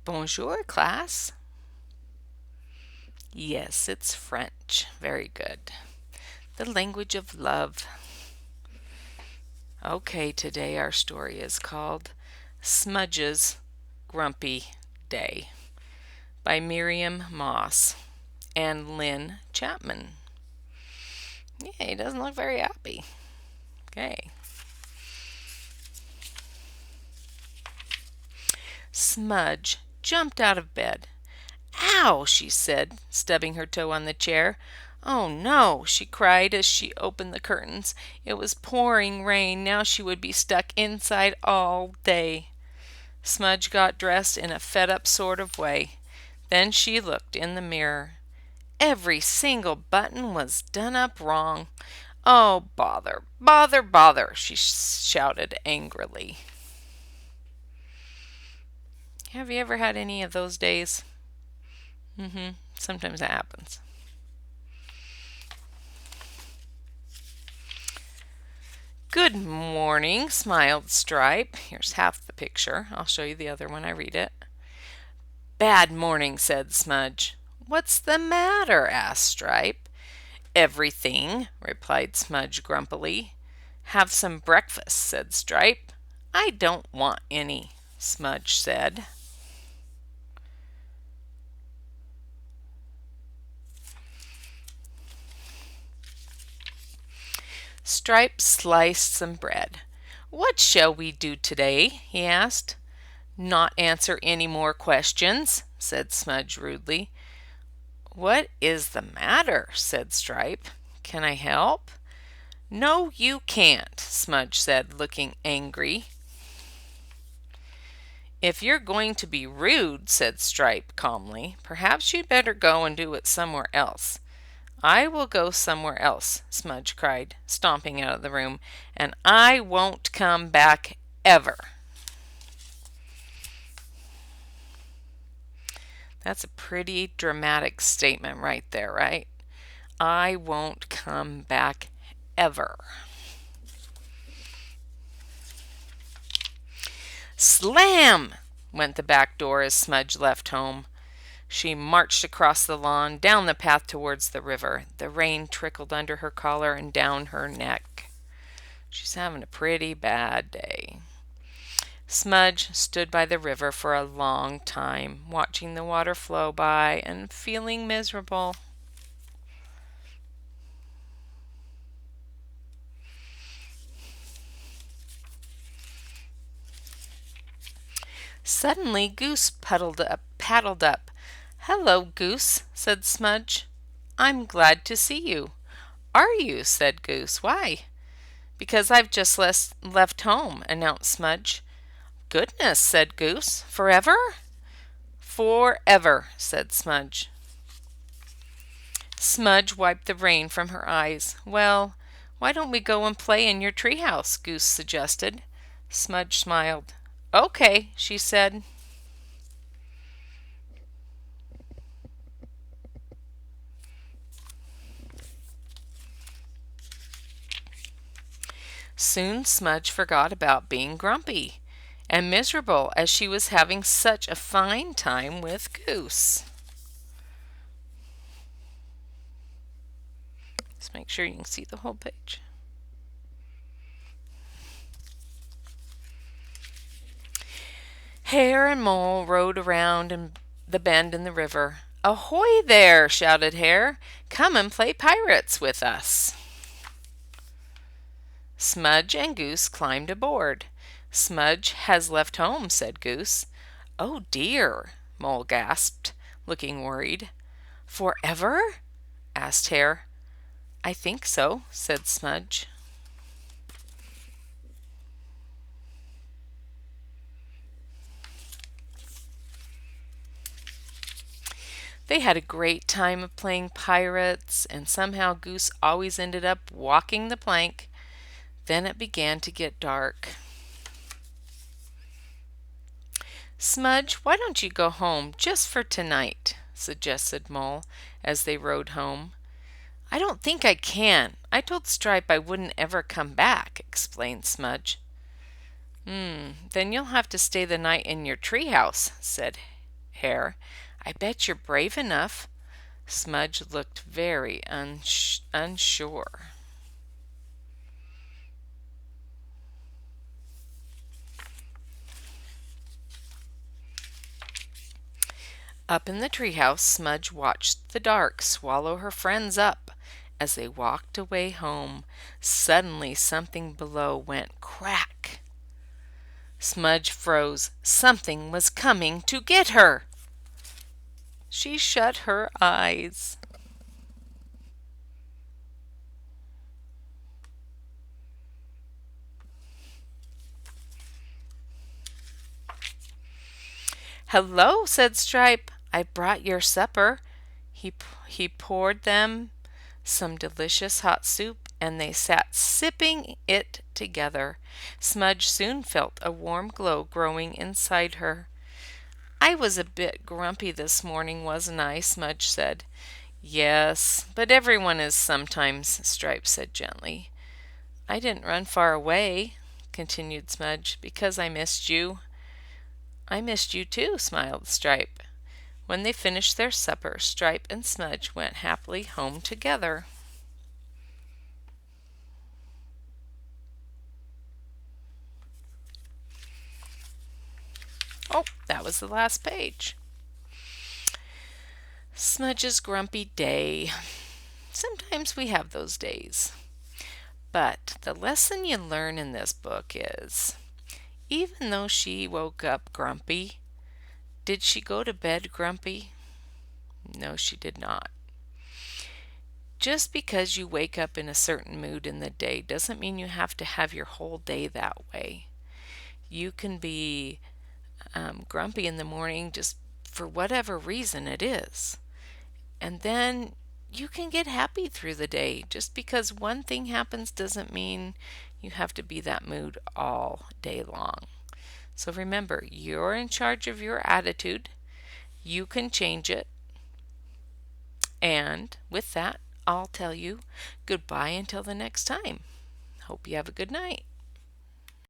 Bonjour, class. Yes, it's French. Very good. The language of love. Okay, today our story is called Smudge's Grumpy Day by Miriam Moss and Lynn Chapman. Yeah, he doesn't look very happy. Okay. Smudge jumped out of bed. "Ow!" she said, stubbing her toe on the chair. "Oh no!" she cried as she opened the curtains. It was pouring rain. Now she would be stuck inside all day. Smudge got dressed in a fed-up sort of way. Then she looked in the mirror. Every single button was done up wrong. "Oh, bother, bother, bother!" she shouted angrily. Have you ever had any of those days? Sometimes that happens. "Good morning," smiled Stripe. Here's half the picture. I'll show you the other when I read it. "Bad morning," said Smudge. "What's the matter?" asked Stripe. "Everything," replied Smudge grumpily. "Have some breakfast," said Stripe. "I don't want any," Smudge said. Stripe sliced some bread. "What shall we do today?" he asked. "Not answer any more questions," said Smudge rudely. "What is the matter?" said Stripe. "Can I help?" "No, you can't," Smudge said, looking angry. "If you're going to be rude," said Stripe calmly, "perhaps you'd better go and do it somewhere else." "I will go somewhere else," Smudge cried, stomping out of the room, "and I won't come back ever." That's a pretty dramatic statement right there, right? I won't come back ever. Slam! Went the back door as Smudge left home. She marched across the lawn, down the path towards the river. The rain trickled under her collar and down her neck. She's having a pretty bad day. Smudge stood by the river for a long time, watching the water flow by and feeling miserable. Suddenly Goose paddled up. "Hello, Goose," said Smudge. "I'm glad to see you." "Are you?" said Goose. "Why?" "Because I've just left home," announced Smudge. "Goodness," said Goose. "Forever?" "Forever," said Smudge. Smudge wiped the rain from her eyes. "Well, why don't we go and play in your treehouse?" Goose suggested. Smudge smiled. "Okay," she said. Soon Smudge forgot about being grumpy and miserable as she was having such a fine time with Goose. Let's make sure you can see the whole page. Hare and Mole rode around in the bend in the river. "Ahoy there!" shouted Hare. "Come and play pirates with us." Smudge and Goose climbed aboard. "Smudge has left home," said Goose. "Oh dear!" Mole gasped, looking worried. "Forever?" asked Hare. "I think so," said Smudge. They had a great time of playing pirates, and somehow Goose always ended up walking the plank. Then it began to get dark. "Smudge, why don't you go home just for tonight?" suggested Mole as they rode home. "I don't think I can. I told Stripe I wouldn't ever come back," explained Smudge. Then you'll have to stay the night in your treehouse," said Hare. "I bet you're brave enough." Smudge looked very unsure. Up in the treehouse, Smudge watched the dark swallow her friends up. As they walked away home, suddenly something below went crack. Smudge froze. Something was coming to get her. She shut her eyes. "Hello," said Stripe. "I brought your supper." He poured them some delicious hot soup, and they sat sipping it together. Smudge soon felt a warm glow growing inside her. "I was a bit grumpy this morning, wasn't I?" Smudge said. "Yes, but everyone is sometimes," Stripe said gently. "I didn't run far away," continued Smudge, "because I missed you." "I missed you too," smiled Stripe. When they finished their supper, Stripe and Smudge went happily home together. Oh, that was the last page. Smudge's grumpy day. Sometimes we have those days. But the lesson you learn in this book is, even though she woke up grumpy, did she go to bed grumpy? No, she did not. Just because you wake up in a certain mood in the day doesn't mean you have to have your whole day that way. You can be grumpy in the morning just for whatever reason it is. And then you can get happy through the day. Just because one thing happens doesn't mean you have to be that mood all day long. So remember, you're in charge of your attitude. You can change it. And with that, I'll tell you goodbye until the next time. Hope you have a good night.